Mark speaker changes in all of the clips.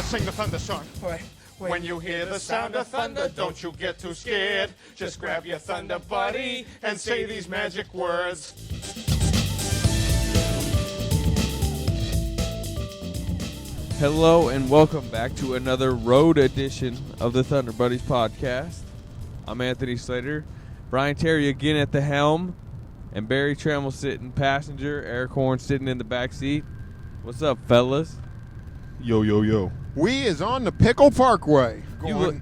Speaker 1: sing the thunder song.
Speaker 2: Wait.
Speaker 1: When you hear the sound of thunder, don't you get too scared. Just grab your thunder buddy and say these magic words.
Speaker 3: Hello and welcome back to another road edition of the Thunder Buddies podcast. I'm Anthony Slater, Brian Terry again at the helm, and Barry Trammell sitting passenger, Eric Horn sitting in the back seat. What's up, fellas?
Speaker 4: Yo, yo, yo.
Speaker 2: We is on the Pickle Parkway.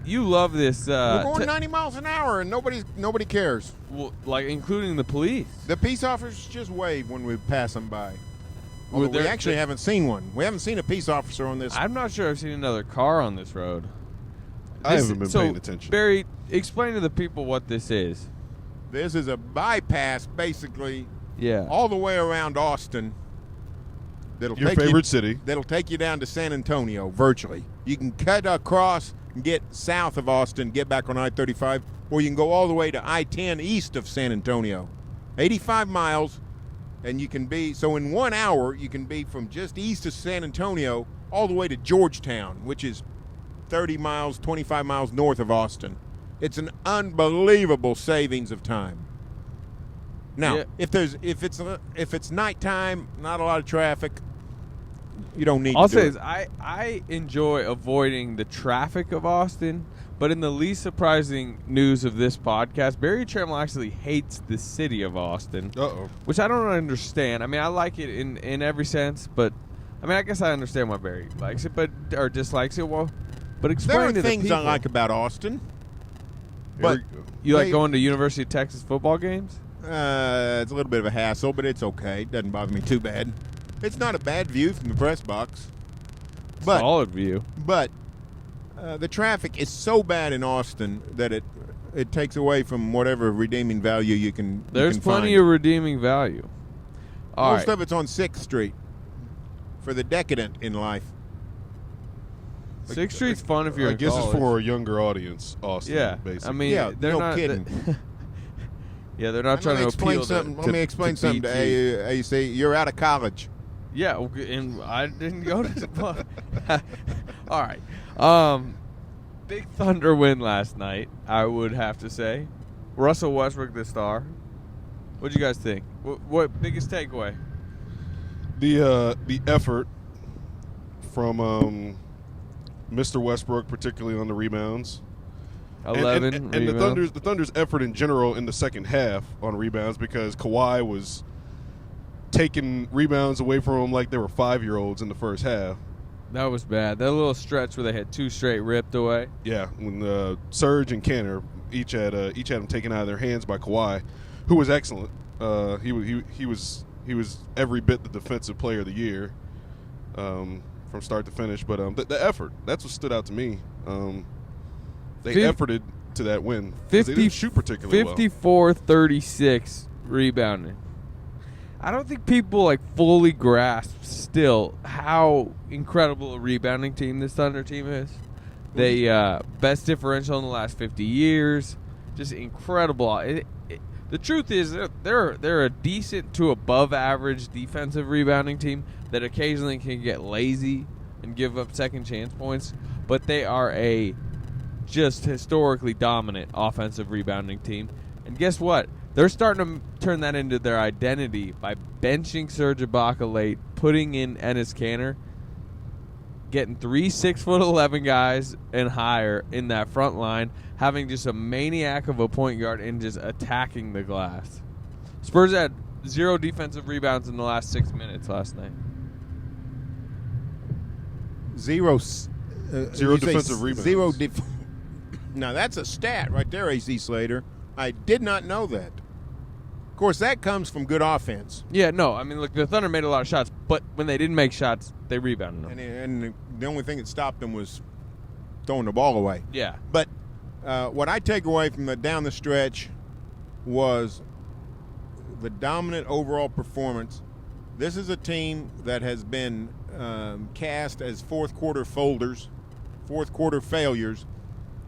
Speaker 3: You love this.
Speaker 2: We're going 90 miles an hour, and nobody cares.
Speaker 3: Well, like including the police.
Speaker 2: The peace officers just wave when we pass them by.
Speaker 3: Well,
Speaker 2: We actually haven't seen one. We haven't seen a peace officer on this.
Speaker 3: I'm not sure I've seen another car on this road.
Speaker 4: I haven't been paying attention.
Speaker 3: Barry, explain to the people what this is.
Speaker 2: This is a bypass, basically,
Speaker 3: Yeah.
Speaker 2: all the way around Austin.
Speaker 4: Your favorite city.
Speaker 2: That'll take you down to San Antonio, virtually. You can cut across and get south of Austin, get back on I-35, or you can go all the way to I-10 east of San Antonio. 85 miles, and you can be, so in 1 hour, you can be from just east of San Antonio all the way to Georgetown, which is 30 miles, 25 miles north of Austin. It's an unbelievable savings of time. Now,
Speaker 3: Yeah.
Speaker 2: if it's nighttime, not a lot of traffic, you don't need
Speaker 3: I'll
Speaker 2: to do
Speaker 3: say
Speaker 2: it.
Speaker 3: this, I enjoy avoiding the traffic of Austin, but in the least surprising news of this podcast, Barry Trammell actually hates the city of Austin,
Speaker 4: Uh-oh.
Speaker 3: which I don't understand. I mean, I like it in every sense, but I mean, I guess I understand why Barry likes it, or dislikes it. Well, but explain
Speaker 2: There are
Speaker 3: to the
Speaker 2: things
Speaker 3: people.
Speaker 2: I like about Austin, but
Speaker 3: You like
Speaker 2: they-
Speaker 3: going to University of Texas football games?
Speaker 2: it's a little bit of a hassle, but it's okay. It doesn't bother me too bad. It's not a bad view from the press box. But
Speaker 3: Solid view.
Speaker 2: But the traffic is so bad in Austin that it takes away from whatever redeeming value you can.
Speaker 3: There's plenty of redeeming value.
Speaker 2: Most of it's on 6th Street for the decadent in life.
Speaker 3: 6th Street's fun if you're
Speaker 4: I
Speaker 3: in
Speaker 4: guess it's
Speaker 3: college.
Speaker 4: for a younger audience, Austin,
Speaker 3: Yeah,
Speaker 4: basically.
Speaker 3: I mean,
Speaker 2: Yeah,
Speaker 3: they're
Speaker 2: no
Speaker 3: not.
Speaker 2: kidding.
Speaker 3: Yeah, they're not trying to appeal to.
Speaker 2: Let me explain something to
Speaker 3: BT.
Speaker 2: you say you're out of college.
Speaker 3: Yeah, and I didn't go to. All right. Big Thunder win last night, I would have to say. Russell Westbrook, the star. What'd you guys think? What biggest takeaway?
Speaker 4: The effort from Mr. Westbrook, particularly on the rebounds.
Speaker 3: 11
Speaker 4: and
Speaker 3: rebounds.
Speaker 4: the Thunder's effort in general in the second half on rebounds, because Kawhi was taking rebounds away from him like they were 5-year-olds in the first half.
Speaker 3: That was bad. That little stretch where they had 2 straight ripped away.
Speaker 4: Yeah, when Serge and Kanter each had them taken out of their hands by Kawhi, who was excellent. He was every bit the defensive player of the year from start to finish. But the effort, that's what stood out to me. They efforted to that win. 'Cause they didn't shoot particularly well.
Speaker 3: 54-36 rebounding. I don't think people fully grasp still how incredible a rebounding team this Thunder team is. They best differential in the last 50 years. Just incredible. The truth is they're a decent to above average defensive rebounding team that occasionally can get lazy and give up second chance points, but they are a just historically dominant offensive rebounding team. And guess what? They're starting to turn that into their identity by benching Serge Ibaka late, putting in Enes Kanter, getting 3 6'11" guys and higher in that front line, having just a maniac of a point guard and just attacking the glass. Spurs had 0 defensive rebounds in the last 6 minutes last night.
Speaker 2: Zero
Speaker 4: defensive rebounds.
Speaker 2: Now, that's a stat right there, AC Slater. I did not know that. Of course, that comes from good offense.
Speaker 3: Yeah, no, I mean, look, the Thunder made a lot of shots, but when they didn't make shots, they rebounded them.
Speaker 2: And the only thing that stopped them was throwing the ball away.
Speaker 3: Yeah.
Speaker 2: But what I take away from down the stretch was the dominant overall performance. This is a team that has been cast as fourth-quarter folders, fourth-quarter failures.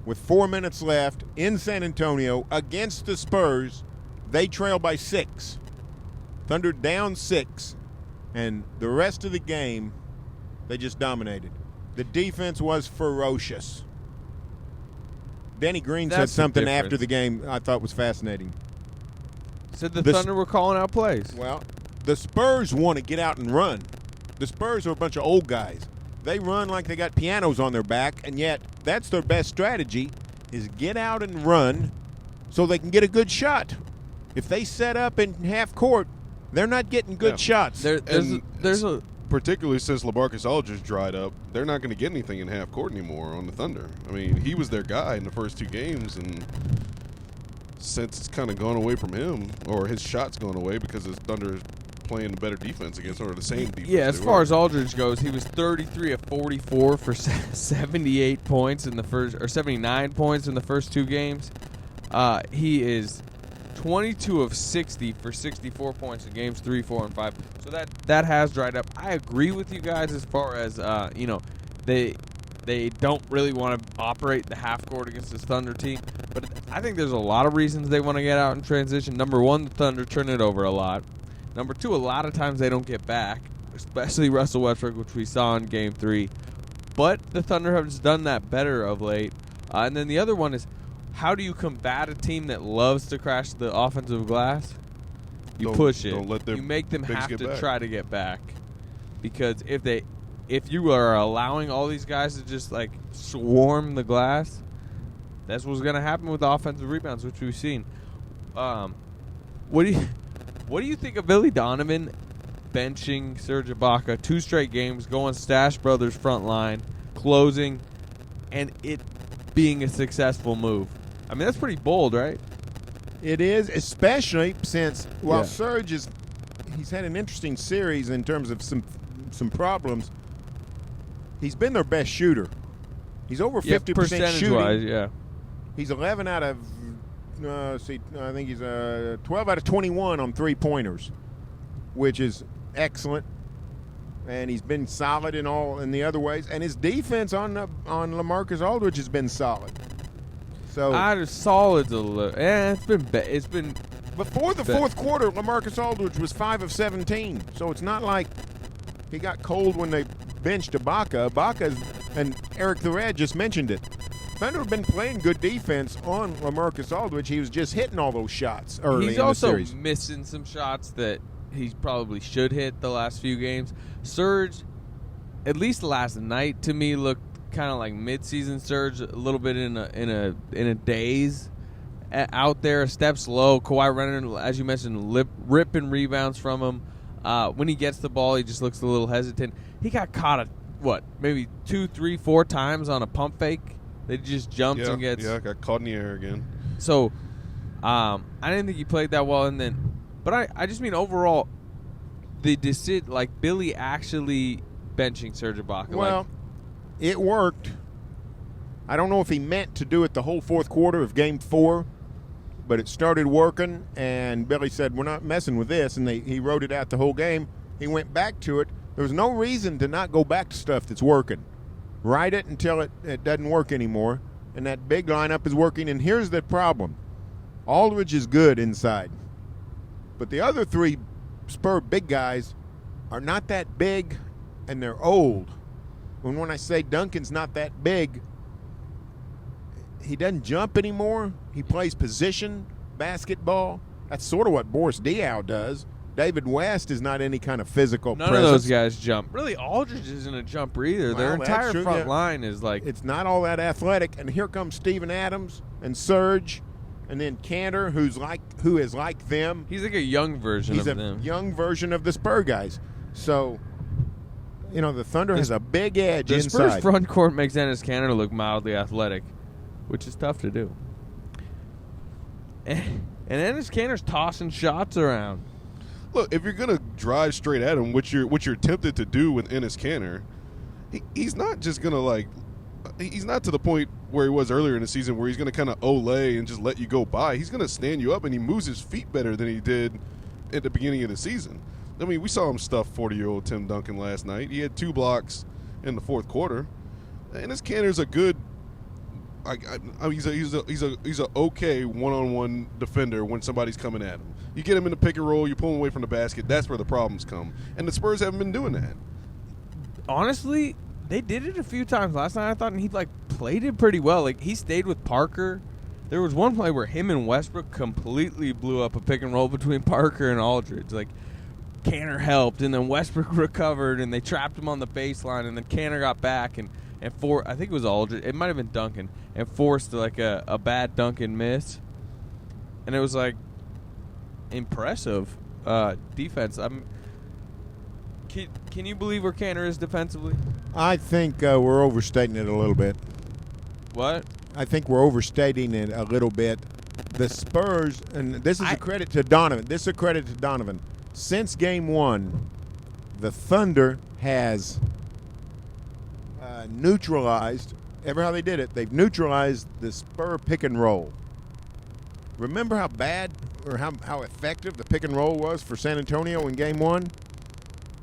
Speaker 2: With 4 minutes left in San Antonio against the Spurs, they trail by 6. Thunder down 6, and the rest of the game, they just dominated. The defense was ferocious. Danny Green said
Speaker 3: That's the
Speaker 2: something after
Speaker 3: difference.
Speaker 2: the game I thought was fascinating.
Speaker 3: Said the Thunder were calling out plays.
Speaker 2: Well, the Spurs want to get out and run. The Spurs are a bunch of old guys. They run like they got pianos on their back, and yet that's their best strategy is get out and run so they can get a good shot. If they set up in half court, they're not getting good shots.
Speaker 3: There's a
Speaker 4: Particularly since LaMarcus Aldridge dried up, they're not going to get anything in half court anymore on the Thunder. I mean, he was their guy in the first 2 games, and since it's kind of gone away from him, or his shot's gone away because the Thunder is playing a better defense against, or the same defense.
Speaker 3: Yeah, as far as Aldridge goes, he was 33 of 44 for 78 points in the first, or 79 points in the first 2 games. He is 22 of 60 for 64 points in games 3, 4, and 5. So that has dried up. I agree with you guys as far as they don't really want to operate the half court against this Thunder team. But I think there's a lot of reasons they want to get out in transition. Number 1, the Thunder turn it over a lot. Number 2, a lot of times they don't get back, especially Russell Westbrook, which we saw in Game 3. But the Thunder have just done that better of late. And then the other one is, how do you combat a team that loves to crash the offensive glass? You push it.
Speaker 4: Don't let their
Speaker 3: you make them
Speaker 4: bigs
Speaker 3: have
Speaker 4: get
Speaker 3: to
Speaker 4: back.
Speaker 3: try to get back. Because if you are allowing all these guys to just like swarm the glass, that's what's going to happen with offensive rebounds, which we've seen. What do you think of Billy Donovan benching Serge Ibaka 2 straight games, going Stash Brothers front line, closing, and it being a successful move? I mean, that's pretty bold, right?
Speaker 2: It is, especially since while
Speaker 3: Yeah.
Speaker 2: Serge he's had an interesting series in terms of some problems. He's been their best shooter. He's over 50%
Speaker 3: percentage
Speaker 2: shooting.
Speaker 3: wise, yeah.
Speaker 2: He's 11 out of I think he's 12 out of 21 on 3-pointers, which is excellent. And he's been solid in the other ways. And his defense on LaMarcus Aldridge has been solid. So
Speaker 3: Solid's a little. It's been
Speaker 2: before the fourth quarter, LaMarcus Aldridge was 5 of 17. So it's not like he got cold when they benched Ibaka. And Eric the Red just mentioned it. Thunder have been playing good defense on LaMarcus Aldridge. He was just hitting all those shots early
Speaker 3: He's
Speaker 2: in the
Speaker 3: also
Speaker 2: series.
Speaker 3: missing some shots that he probably should hit the last few games. Serge, at least last night, to me looked kind of like midseason Serge, a little bit in a daze out there, a step slow. Kawhi Leonard, as you mentioned, ripping rebounds from him. When he gets the ball, he just looks a little hesitant. He got caught maybe 2, 3, 4 times on a pump fake. They just jumps and gets.
Speaker 4: Yeah, got caught in the air again.
Speaker 3: So, I didn't think he played that well. But I just mean overall, like Billy actually benching Serge Ibaka.
Speaker 2: Well, it worked. I don't know if he meant to do it the whole fourth quarter of Game 4, but it started working, and Billy said, we're not messing with this, and he wrote it out the whole game. He went back to it. There was no reason to not go back to stuff that's working. Ride it until it doesn't work anymore, and that big lineup is working. And here's the problem. Aldridge is good inside, but the other 3 Spur big guys are not that big, and they're old. When I say Duncan's not that big, he doesn't jump anymore. He plays position basketball. That's sort of what Boris Diaw does. David West is not any kind of physical
Speaker 3: none
Speaker 2: presence.
Speaker 3: of those guys jump. Really, Aldridge isn't a jumper either. Their
Speaker 2: Well, that's
Speaker 3: entire
Speaker 2: true,
Speaker 3: front
Speaker 2: yeah.
Speaker 3: line is like.
Speaker 2: It's not all that athletic. And here comes Steven Adams and Serge, and then Kanter, who is like them.
Speaker 3: He's like a young version
Speaker 2: He's
Speaker 3: of
Speaker 2: a
Speaker 3: them.
Speaker 2: young version of the Spur guys. So, the Thunder has a big edge
Speaker 3: The Spurs
Speaker 2: inside.
Speaker 3: front court makes Enes Kanter look mildly athletic, which is tough to do. And Enes Kanter's tossing shots around.
Speaker 4: Look, if you're gonna drive straight at him, what you're tempted to do with Enes Kanter, he's not just gonna he's not to the point where he was earlier in the season where he's gonna kind of olay and just let you go by. He's gonna stand you up, and he moves his feet better than he did at the beginning of the season. I mean, we saw him stuff 40-year-old Tim Duncan last night. He had 2 blocks in the fourth quarter. Enes Kanter's a good. He's a okay one-on-one defender when somebody's coming at him. You get him in the pick and roll, you pull him away from the basket. That's where the problems come, and the Spurs haven't been doing that.
Speaker 3: Honestly, they did it a few times last night, I thought, and he played it pretty well. Like, he stayed with Parker. There was one play where him and Westbrook completely blew up a pick and roll between Parker and Aldridge. Like, Kanter helped, and then Westbrook recovered, and they trapped him on the baseline, and then Kanter got back and I think it was Aldridge. It might have been Duncan, and forced like a bad Duncan miss. And it was like impressive defense. Can you believe where Kanter is defensively?
Speaker 2: I think we're overstating it a little bit.
Speaker 3: What?
Speaker 2: I think we're overstating it a little bit. The Spurs, and this is a credit to Donovan. Since Game 1, the Thunder has neutralized, ever how they did it, they've neutralized the Spur pick and roll. Remember how bad or how effective the pick and roll was for San Antonio in Game 1?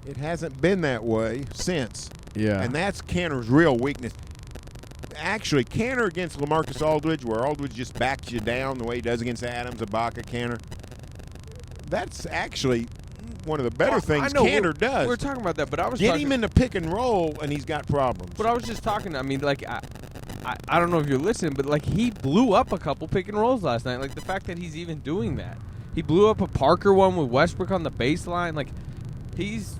Speaker 2: It hasn't been that way since.
Speaker 3: Yeah.
Speaker 2: And that's Kanter's real weakness. Actually, Kanter against LaMarcus Aldridge, where Aldridge just backs you down the way he does against Adams, Ibaka, Kanter, that's actually one of the better things Kanter does.
Speaker 3: We're talking about that, but I was
Speaker 2: Get him in the pick and roll, and he's got problems.
Speaker 3: But I was just talking. I mean, like, I don't know if you're listening, but like, he blew up a couple pick and rolls last night. Like, the fact that he's even doing that, he blew up a Parker one with Westbrook on the baseline. Like, he's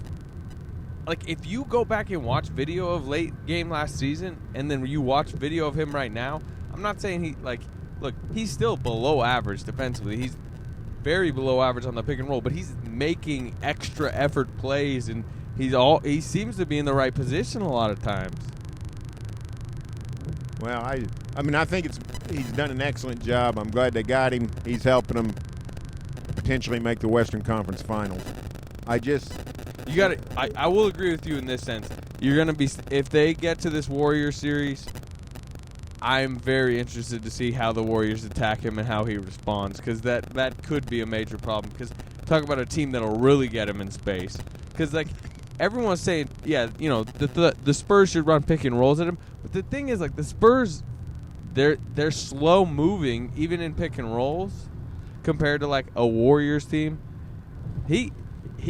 Speaker 3: like, if you go back and watch video of late game last season, and then you watch video of him right now, I'm not saying look, he's still below average defensively. He's very below average on the pick and roll, but he's making extra effort plays, and he seems to be in the right position a lot of times.
Speaker 2: Well, I mean, I think he's done an excellent job. I'm glad they got him. He's helping them potentially make the Western Conference Finals.
Speaker 3: I will agree with you in this sense. You're gonna be, if they get to this Warriors series, I'm very interested to see how the Warriors attack him and how he responds, because that could be a major problem. Because talk about a team that'll really get him in space. Because like, everyone's saying, yeah, you know, the Spurs should run pick and rolls at him. But the thing is, like, the Spurs, they're slow moving even in pick and rolls compared to like a Warriors team. He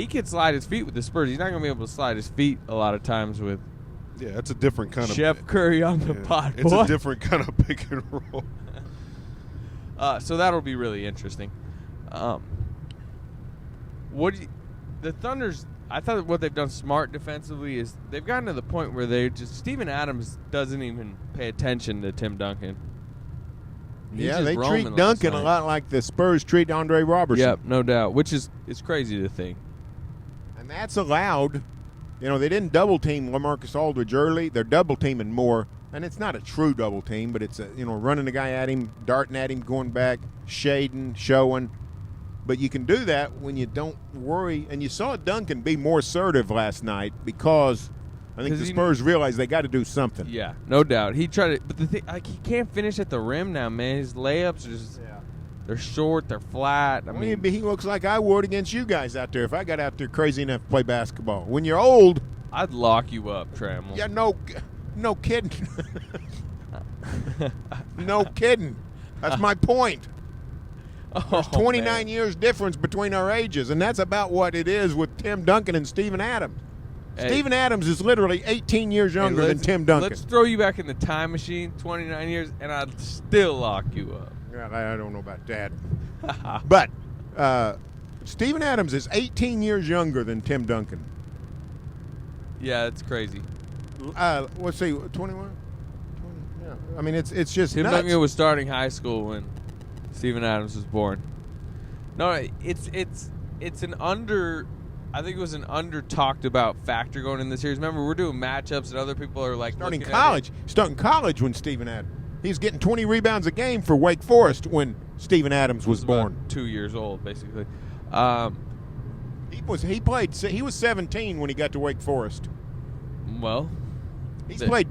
Speaker 3: can slide his feet with the Spurs. He's not gonna be able to slide his feet a lot of times with.
Speaker 4: Yeah, it's a different kind of
Speaker 3: Chef Curry on the pot.
Speaker 4: It's a different kind of pick and roll.
Speaker 3: So that'll be really interesting. The Thunder's? I thought what they've done smart defensively is they've gotten to the point where Steven Adams doesn't even pay attention to Tim Duncan.
Speaker 2: Yeah, they treat Duncan a lot like the Spurs treat Andre Robertson.
Speaker 3: Yep, no doubt. Which is crazy to think.
Speaker 2: And that's allowed. You know, they didn't double-team LaMarcus Aldridge early. They're double-teaming more. And it's not a true double-team, but it's, running the guy at him, darting at him, going back, shading, showing. But you can do that when you don't worry. And you saw Duncan be more assertive last night because I think the Spurs realized they got to do something.
Speaker 3: Yeah, no doubt. He tried it. But the thing, like, he can't finish at the rim now, man. His layups are just they're short, they're flat. I mean,
Speaker 2: he looks like I would against you guys out there if I got out there crazy enough to play basketball. When you're old,
Speaker 3: I'd lock you up, Trammell.
Speaker 2: Yeah, no kidding. No kidding. That's my point. There's 29 years difference between our ages, and that's about what it is with Tim Duncan and Steven Adams. Hey, Steven Adams is literally 18 years younger than Tim Duncan.
Speaker 3: Let's throw you back in the time machine, 29 years, and I'd still lock you up.
Speaker 2: Yeah, I don't know about that. But Steven Adams is 18 years younger than Tim Duncan.
Speaker 3: Yeah, it's crazy.
Speaker 2: Let's see, 21? Yeah. I mean, it's just
Speaker 3: Tim
Speaker 2: nuts.
Speaker 3: Duncan was starting high school when Steven Adams was born. No, it's an under. I think it was an under talked about factor going in the series. Remember, we're doing matchups and other people are like
Speaker 2: starting college when Steven Adams. He was getting 20 rebounds a game for Wake Forest when Steven Adams was born.
Speaker 3: 2 years old, basically.
Speaker 2: He was 17 when he got to Wake Forest.
Speaker 3: Well,
Speaker 2: he's played.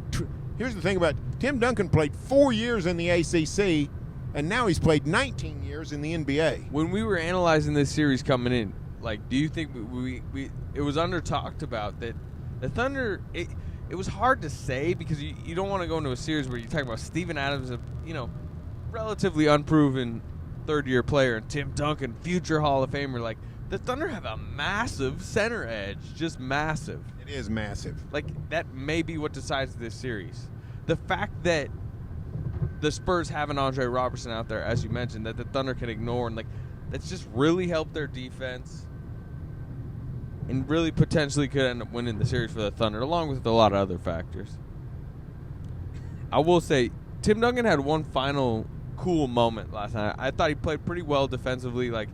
Speaker 2: Here's the thing about Tim Duncan: played 4 years in the ACC, and now he's played 19 years in the NBA.
Speaker 3: When we were analyzing this series coming in, like, do you think it was under talked about that the Thunder? It was hard to say because you don't want to go into a series where you talk about Steven Adams, a relatively unproven third-year player, and Tim Duncan, future Hall of Famer. Like, the Thunder have a massive center edge, just massive.
Speaker 2: It is massive.
Speaker 3: Like, that may be what decides this series. The fact that the Spurs have an Andre Robertson out there, as you mentioned, that the Thunder can ignore, and, like, that's just really helped their defense and really potentially could end up winning the series for the Thunder, along with a lot of other factors. I will say, Tim Duncan had one final cool moment last night. I thought he played pretty well defensively, like,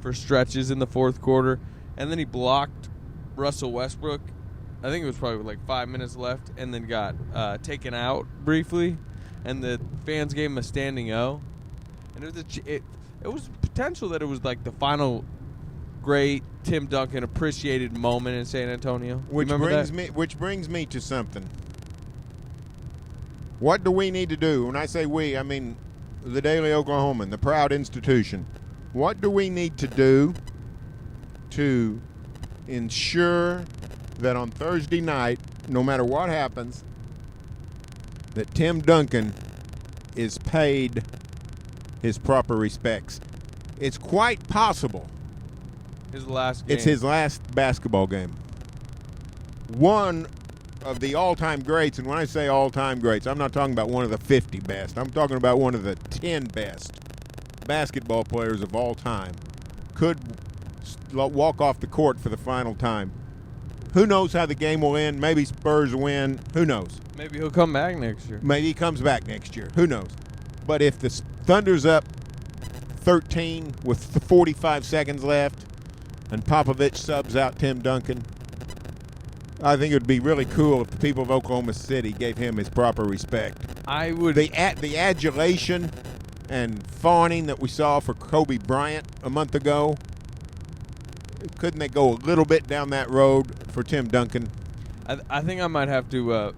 Speaker 3: for stretches in the fourth quarter, and then he blocked Russell Westbrook. I think it was probably like 5 minutes left, and then got taken out briefly, and the fans gave him a standing O. And it was potential that it was like the final great Tim Duncan appreciated moment in San Antonio.
Speaker 2: Which brings me to something. What do we need to do? When I say we, I mean the Daily Oklahoman, the proud institution. What do we need to do to ensure that on Thursday night, no matter what happens, that Tim Duncan is paid his proper respects? It's quite possible.
Speaker 3: His last game.
Speaker 2: It's his last basketball game. One of the all-time greats, and when I say all-time greats, I'm not talking about one of the 50 best. I'm talking about one of the 10 best basketball players of all time, could walk off the court for the final time. Who knows how the game will end? Maybe Spurs win. Who knows?
Speaker 3: Maybe he'll come back next year.
Speaker 2: Maybe he comes back next year. Who knows? But if the Thunder's up 13 with 45 seconds left and Popovich subs out Tim Duncan, I think it would be really cool if the people of Oklahoma City gave him his proper respect.
Speaker 3: I would.
Speaker 2: The adulation and fawning that we saw for Kobe Bryant a month ago, couldn't they go a little bit down that road for Tim Duncan?
Speaker 3: I think I might have to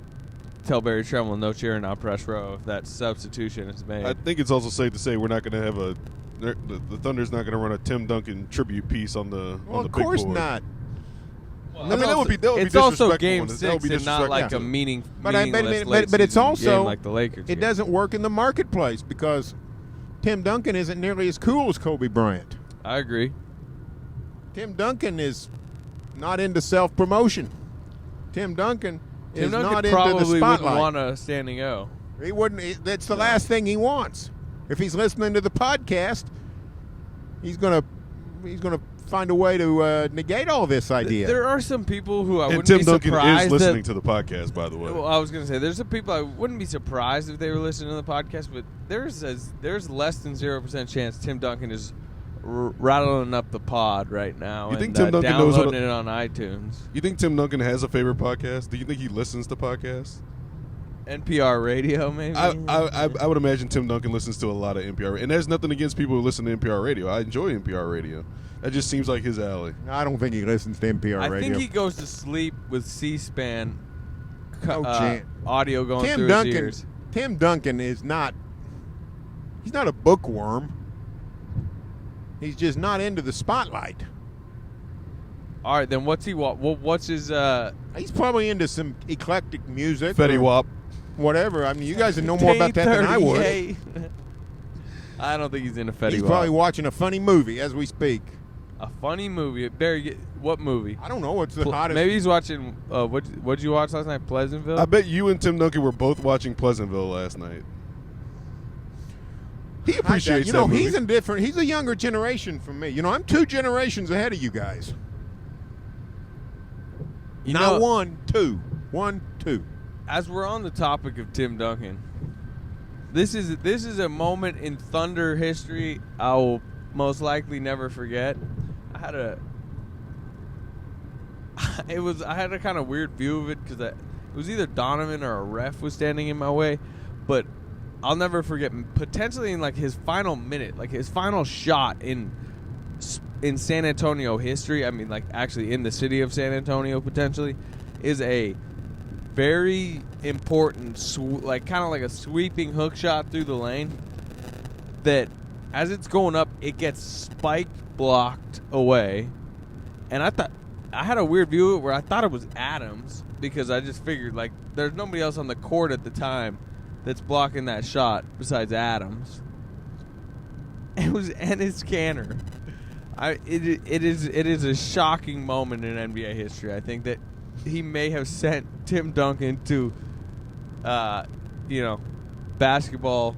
Speaker 3: tell Barry Tremble no chair and not press row if that substitution is made.
Speaker 4: I think it's also safe to say we're not going to have the Thunder's not going to run a Tim Duncan tribute piece on the
Speaker 2: Well,
Speaker 4: on the
Speaker 2: of course
Speaker 4: big board.
Speaker 2: not.
Speaker 3: Well,
Speaker 4: I mean, that would be
Speaker 3: it's also
Speaker 4: disrespectful.
Speaker 3: game
Speaker 4: That would
Speaker 3: 6
Speaker 4: be
Speaker 3: and not like
Speaker 4: disrespectful.
Speaker 3: a meaningless
Speaker 2: But it's
Speaker 3: late-season
Speaker 2: also
Speaker 3: game like the Lakers
Speaker 2: it
Speaker 3: game.
Speaker 2: doesn't work in the marketplace because Tim Duncan isn't nearly as cool as Kobe Bryant.
Speaker 3: I agree.
Speaker 2: Tim Duncan is not into self-promotion. Tim Duncan is
Speaker 3: Duncan
Speaker 2: not into the
Speaker 3: probably wouldn't
Speaker 2: spotlight.
Speaker 3: want a standing O.
Speaker 2: He wouldn't. That's the last thing he wants. If he's listening to the podcast, he's gonna find a way to negate all this idea.
Speaker 3: There are some people who I
Speaker 4: And
Speaker 3: wouldn't
Speaker 4: Tim
Speaker 3: be
Speaker 4: Duncan
Speaker 3: surprised
Speaker 4: is listening
Speaker 3: that,
Speaker 4: to the podcast, by the way.
Speaker 3: Well, I was going to say, there's some people I wouldn't be surprised if they were listening to the podcast, but there's less than 0% chance Tim Duncan is rattling up the pod right now.
Speaker 4: You think
Speaker 3: and,
Speaker 4: Tim Duncan knows
Speaker 3: downloading it on iTunes?
Speaker 4: You think Tim Duncan has a favorite podcast? Do you think he listens to podcasts?
Speaker 3: NPR radio, maybe?
Speaker 4: I would imagine Tim Duncan listens to a lot of NPR. And there's nothing against people who listen to NPR radio. I enjoy NPR radio. That just seems like his alley.
Speaker 2: I don't think he listens to NPR
Speaker 3: I
Speaker 2: radio.
Speaker 3: think he goes to sleep with C-SPAN
Speaker 2: Tim
Speaker 3: audio going through
Speaker 2: Duncan,
Speaker 3: his ears.
Speaker 2: Tim Duncan is not. He's not a bookworm. He's just not into the spotlight.
Speaker 3: All right, then what's he? What's his?
Speaker 2: He's probably into some eclectic music.
Speaker 4: Fetty
Speaker 2: or
Speaker 4: Wap.
Speaker 2: Whatever. I mean, you guys would know more about that than I would.
Speaker 3: I don't think he's in a Fetty
Speaker 2: He's
Speaker 3: Wap.
Speaker 2: probably watching a funny movie as we speak.
Speaker 3: A funny movie. Barry, what movie?
Speaker 2: I don't know what's the hottest.
Speaker 3: Maybe he's watching. What'd you watch last night? Pleasantville.
Speaker 4: I bet you and Tim Duncan were both watching Pleasantville last night. He appreciates that movie.
Speaker 2: He's a younger generation from me. I'm 2 generations ahead of you guys. Not 1, 2. 1, 2.
Speaker 3: As we're on the topic of Tim Duncan, this is a moment in Thunder history I will most likely never forget. I had a kind of weird view of it because it was either Donovan or a ref was standing in my way, but I'll never forget potentially in like his final minute, like his final shot in San Antonio history. I mean, like actually in the city of San Antonio potentially is a very important, kind of like a sweeping hook shot through the lane that as it's going up, it gets spiked, blocked away. And I had a weird view of it where I thought it was Adams because I just figured like there's nobody else on the court at the time that's blocking that shot besides Adams. It was Enes Kanter. It is a shocking moment in NBA history. I think that he may have sent Tim Duncan to, basketball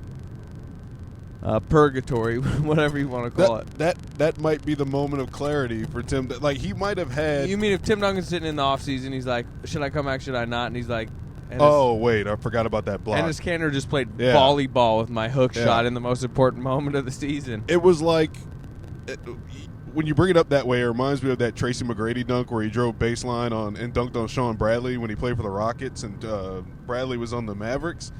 Speaker 3: purgatory, whatever you want to call it.
Speaker 4: That might be the moment of clarity for Tim. Like, he might have had.
Speaker 3: You mean if Tim Duncan's sitting in the offseason, he's like, should I come back, should I not? And he's like,
Speaker 4: wait, I forgot about that block.
Speaker 3: Enes Kanter just played volleyball with my hook shot in the most important moment of the season.
Speaker 4: It was like, when you bring it up that way, it reminds me of that Tracy McGrady dunk where he drove baseline and dunked on Sean Bradley when he played for the Rockets and Bradley was on the Mavericks.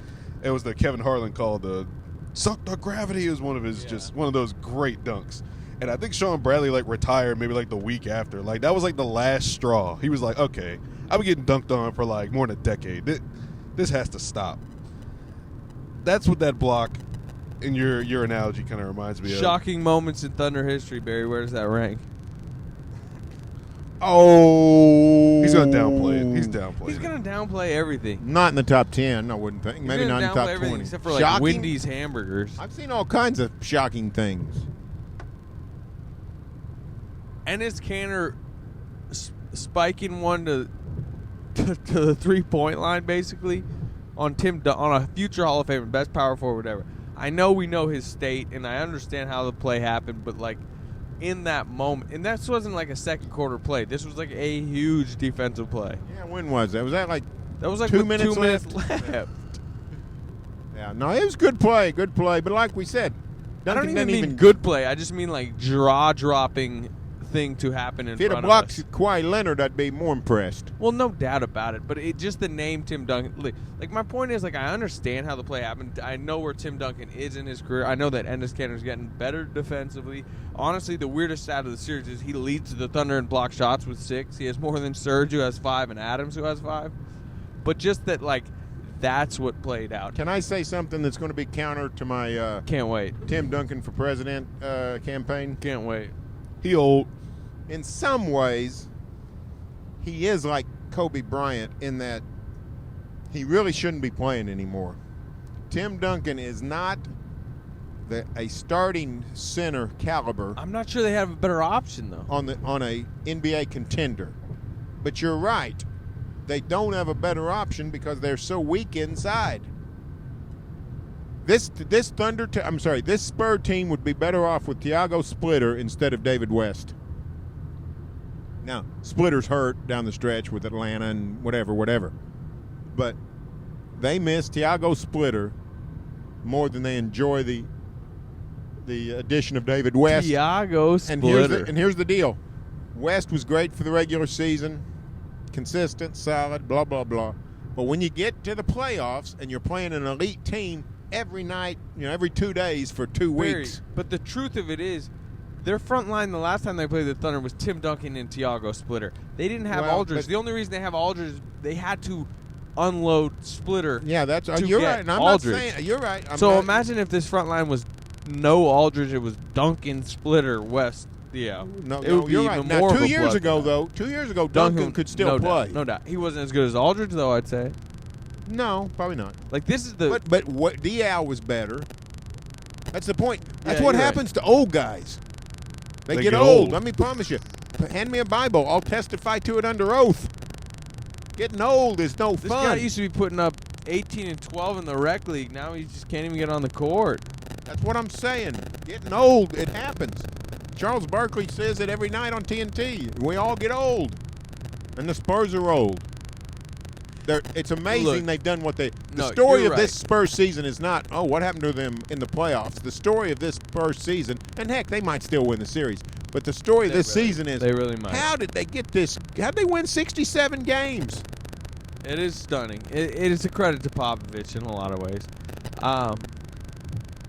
Speaker 4: It was the Kevin Harlan call, the suck the gravity. Is one of his just one of those great dunks. And I think Sean Bradley retired maybe the week after. That was the last straw. He was like, okay, I've been getting dunked on for more than a decade. This has to stop. That's what that block in your analogy kind of reminds me of.
Speaker 3: Shocking moments in Thunder history, Barry. Where does that rank?
Speaker 2: Oh.
Speaker 4: He's going to downplay it. He's downplaying
Speaker 3: He's going to downplay everything.
Speaker 2: Not in the top 10, I wouldn't think.
Speaker 3: He's
Speaker 2: Maybe not in the top 20.
Speaker 3: Except for
Speaker 2: Shocking?
Speaker 3: Wendy's hamburgers.
Speaker 2: I've seen all kinds of shocking things.
Speaker 3: Enes Kanter spiking one to the 3-point line, basically, on a future Hall of Famer, best power forward, whatever. I know we know his state, and I understand how the play happened, but in that moment, and this wasn't a second quarter play. This was a huge defensive play.
Speaker 2: Yeah, when was that? Was that
Speaker 3: that was
Speaker 2: 2 minutes
Speaker 3: 2 minutes left?
Speaker 2: Yeah, no, it was good play, but like we said,
Speaker 3: I don't
Speaker 2: Duncan
Speaker 3: even mean good play. I just mean jaw-dropping thing to happen in
Speaker 2: if he'd
Speaker 3: front
Speaker 2: have
Speaker 3: of us.
Speaker 2: blocked Kawhi Leonard, I'd be more impressed.
Speaker 3: Well, no doubt about it, but just the name Tim Duncan. My point is, I understand how the play happened. I know where Tim Duncan is in his career. I know that Enes Kanter's getting better defensively. Honestly, the weirdest stat of the series is he leads the Thunder in block shots with 6. He has more than Serge, who has 5, and Adams, who has 5. But just that, that's what played out.
Speaker 2: Can I say something that's going to be counter to my
Speaker 3: Can't wait.
Speaker 2: Tim Duncan for president campaign?
Speaker 3: Can't wait.
Speaker 4: He old.
Speaker 2: In some ways, he is like Kobe Bryant in that he really shouldn't be playing anymore. Tim Duncan is not a starting center caliber.
Speaker 3: I'm not sure they have a better option, though.
Speaker 2: On a NBA contender. But you're right. They don't have a better option because they're so weak inside. This Spurs team would be better off with Thiago Splitter instead of David West. Now, Splitter's hurt down the stretch with Atlanta and whatever. But they miss Thiago Splitter more than they enjoy the addition of David West.
Speaker 3: Thiago Splitter.
Speaker 2: And here's the deal. West was great for the regular season, consistent, solid, blah, blah, blah. But when you get to the playoffs and you're playing an elite team every night, every 2 days for 2 weeks.
Speaker 3: But the truth of it is, their front line the last time they played the Thunder was Tim Duncan and Thiago Splitter. They didn't have Aldridge. The only reason they have Aldridge is they had to unload Splitter.
Speaker 2: Yeah, that's
Speaker 3: you're
Speaker 2: right. And I'm
Speaker 3: Aldridge.
Speaker 2: not saying you're right.
Speaker 3: Imagine if this front line was no Aldridge, it was Duncan, Splitter, West. Yeah,
Speaker 2: no,
Speaker 3: it would be
Speaker 2: you're
Speaker 3: even
Speaker 2: right.
Speaker 3: more
Speaker 2: Now,
Speaker 3: of a
Speaker 2: 2 years ago,
Speaker 3: bloodbath.
Speaker 2: though, 2 years ago, Duncan could still play.
Speaker 3: No doubt. He wasn't as good as Aldridge, though. I'd say.
Speaker 2: No, probably not.
Speaker 3: This is the.
Speaker 2: But what Dial was better. That's the point. That's
Speaker 3: Yeah,
Speaker 2: what
Speaker 3: you're
Speaker 2: happens to old guys. They get old. Let me promise you. Hand me a Bible. I'll testify to it under oath. Getting old is no
Speaker 3: This
Speaker 2: fun.
Speaker 3: guy used to be putting up 18 and 12 in the rec league. Now he just can't even get on the court.
Speaker 2: That's what I'm saying. Getting old, it happens. Charles Barkley says it every night on TNT. We all get old. And the Spurs are old. It's amazing they've done what they... The story of this Spurs season is not, what happened to them in the playoffs. The story of this Spurs season, and heck, they might still win the series, but the story of this season is...
Speaker 3: They really might.
Speaker 2: How did they get this... How did they win 67 games?
Speaker 3: It is stunning. It is a credit to Popovich in a lot of ways.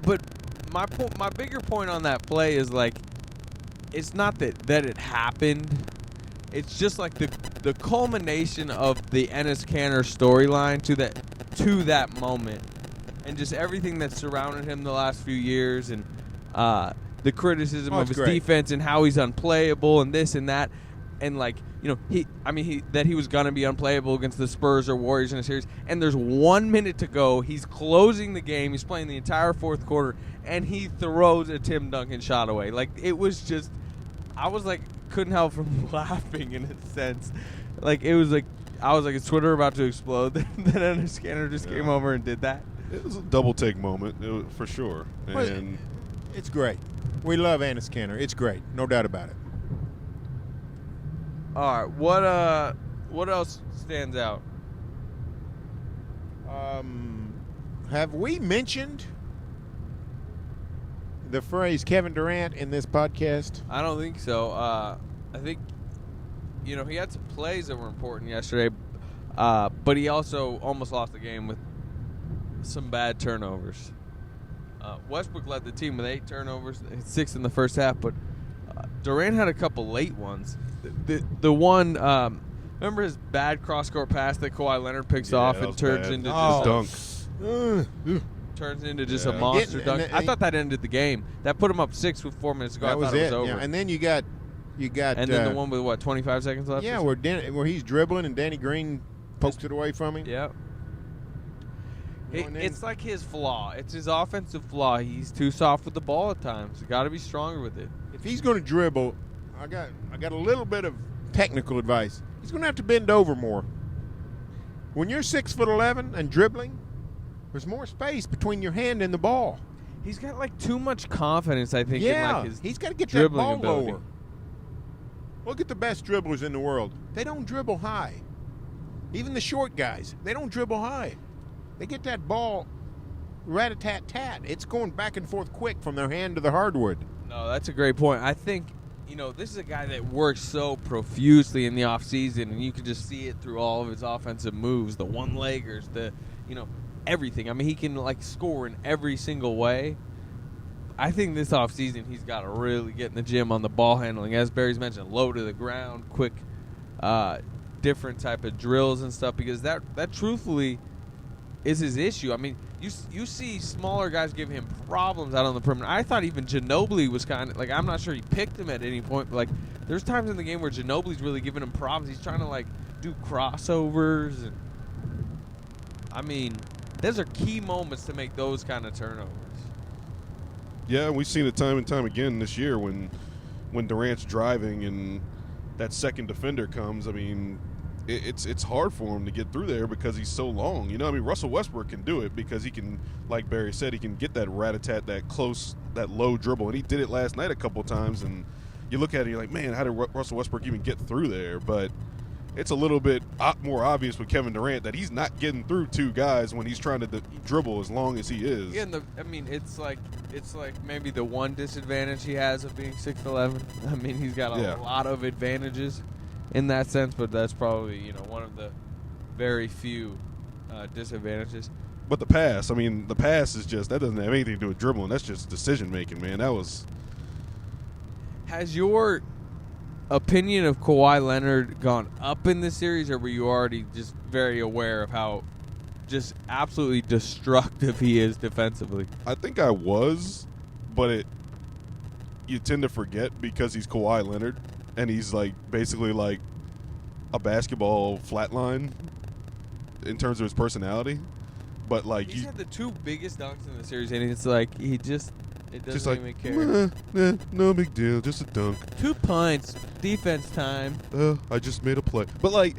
Speaker 3: But my bigger point on that play is it's not that it happened. It's just the culmination of the Enes Kanter storyline to that moment, and just everything that surrounded him the last few years, and the criticism of his defense and how he's unplayable and this and that, and he was gonna be unplayable against the Spurs or Warriors in a series, and there's 1 minute to go. He's closing the game. He's playing the entire fourth quarter, and he throws a Tim Duncan shot away. It was just I was like, couldn't help from laughing in a sense. Like, it was like, I was like, is Twitter about to explode? Then Enes Kanter just came over and did that.
Speaker 4: It was a double take moment, for sure. And
Speaker 2: it's great. We love Enes Kanter. It's great. No doubt about it.
Speaker 3: All right. What else stands out?
Speaker 2: Have we mentioned the phrase Kevin Durant in this podcast?
Speaker 3: I don't think so. I think, he had some plays that were important yesterday, but he also almost lost the game with some bad turnovers. Westbrook led the team with 8 turnovers, 6 in the first half, but Durant had a couple late ones. The one, remember his bad cross-court pass that Kawhi Leonard picks off and turns into just turns into just a monster dunk. I thought that ended the game. That put him up 6 with 4 minutes to go.
Speaker 2: That
Speaker 3: I
Speaker 2: was
Speaker 3: thought it was
Speaker 2: it.
Speaker 3: over.
Speaker 2: Yeah. And then you got,
Speaker 3: and then the one with 25 seconds left.
Speaker 2: Yeah, where he's dribbling and Danny Green pokes it away from him.
Speaker 3: Yeah. It's like his flaw. It's his offensive flaw. He's too soft with the ball at times. You got to be stronger with it.
Speaker 2: If he's going to dribble, I got a little bit of technical advice. He's going to have to bend over more. When you're 6'11" and dribbling, there's more space between your hand and the ball.
Speaker 3: He's got like too much confidence, I think.
Speaker 2: Yeah,
Speaker 3: in like his
Speaker 2: he's got to get that
Speaker 3: dribbling
Speaker 2: ball
Speaker 3: ability.
Speaker 2: lower. Look at the best dribblers in the world. They don't dribble high. Even the short guys, they don't dribble high. They get that ball rat-a-tat-tat. It's going back and forth quick from their hand to the hardwood.
Speaker 3: No, that's a great point. I think, this is a guy that works so profusely in the offseason, and you can just see it through all of his offensive moves, the one-leggers, everything. I mean, he can, score in every single way. I think this offseason he's got to really get in the gym on the ball handling. As Barry's mentioned, low to the ground, quick, different type of drills and stuff, because that truthfully is his issue. I mean, you see smaller guys give him problems out on the perimeter. I thought even Ginobili was kind of I'm not sure he picked him at any point, but there's times in the game where Ginobili's really giving him problems. He's trying to do crossovers, and I mean, those are key moments to make those kind of turnovers.
Speaker 4: Yeah, we've seen it time and time again this year when Durant's driving and that second defender comes. I mean, it's hard for him to get through there because he's so long. Russell Westbrook can do it because he can, like Barry said, he can get that rat-a-tat, that low dribble, and he did it last night a couple times. And you look at it, you're like, man, how did Russell Westbrook even get through there? But it's a little bit more obvious with Kevin Durant that he's not getting through 2 guys when he's trying to dribble as long as he is.
Speaker 3: Yeah, it's like maybe the one disadvantage he has of being 6'11". I mean, he's got a lot of advantages in that sense, but that's probably one of the very few disadvantages.
Speaker 4: But the pass is just, that doesn't have anything to do with dribbling. That's just decision making, man.
Speaker 3: Has your opinion of Kawhi Leonard gone up in this series, or were you already just very aware of how just absolutely destructive he is defensively?
Speaker 4: I think I was, but you tend to forget because he's Kawhi Leonard. And he's basically a basketball flatline in terms of his personality. But
Speaker 3: he's had the 2 biggest dunks in the series, and it's it doesn't
Speaker 4: just
Speaker 3: even care.
Speaker 4: No big deal, just a dunk.
Speaker 3: 2 points, defense time.
Speaker 4: I just made a play. But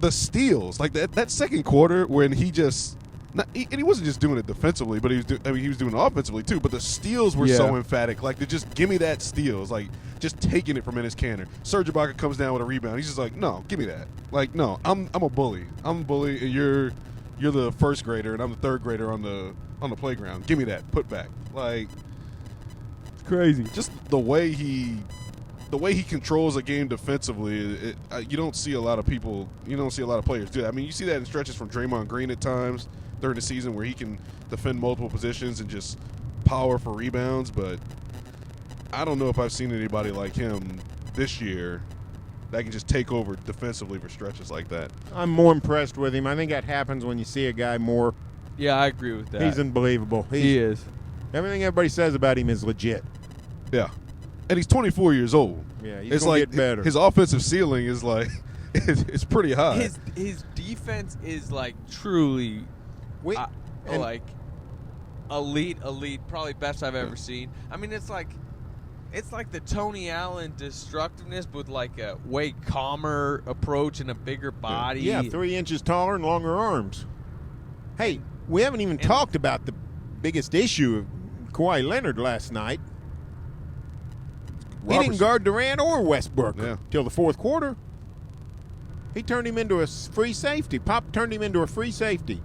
Speaker 4: the steals, that second quarter when he just. And he wasn't just doing it defensively, but he was doing it offensively too. But the steals were so emphatic, to just give me that steals, just taking it from Enes Kanter. Serge Ibaka comes down with a rebound. He's just like, no, give me that. No, I'm a bully. I'm a bully, and you're the first grader, and I'm the third grader on the playground. Give me that. Put back. It's
Speaker 3: crazy.
Speaker 4: Just the way he controls a game defensively. You don't see a lot of people. You don't see a lot of players do that. I mean, you see that in stretches from Draymond Green at times during the season where he can defend multiple positions and just power for rebounds, but I don't know if I've seen anybody like him this year that can just take over defensively for stretches like that.
Speaker 2: I'm more impressed with him. I think that happens when you see a guy more.
Speaker 3: Yeah, I agree with that.
Speaker 2: He's unbelievable.
Speaker 3: He is.
Speaker 2: Everything everybody says about him is legit.
Speaker 4: Yeah. And he's 24 years old.
Speaker 2: Yeah, he's going to get better.
Speaker 4: His offensive ceiling is it's pretty high.
Speaker 3: His defense is truly elite, probably best I've ever seen. I mean, it's It's like the Tony Allen destructiveness with like a way calmer approach and a bigger body.
Speaker 2: Yeah, 3 inches taller and longer arms. Hey, we haven't even talked about the biggest issue of Kawhi Leonard last night. He didn't guard Durant or Westbrook till the fourth quarter. He turned him into a free safety. Pop turned him into a free safety.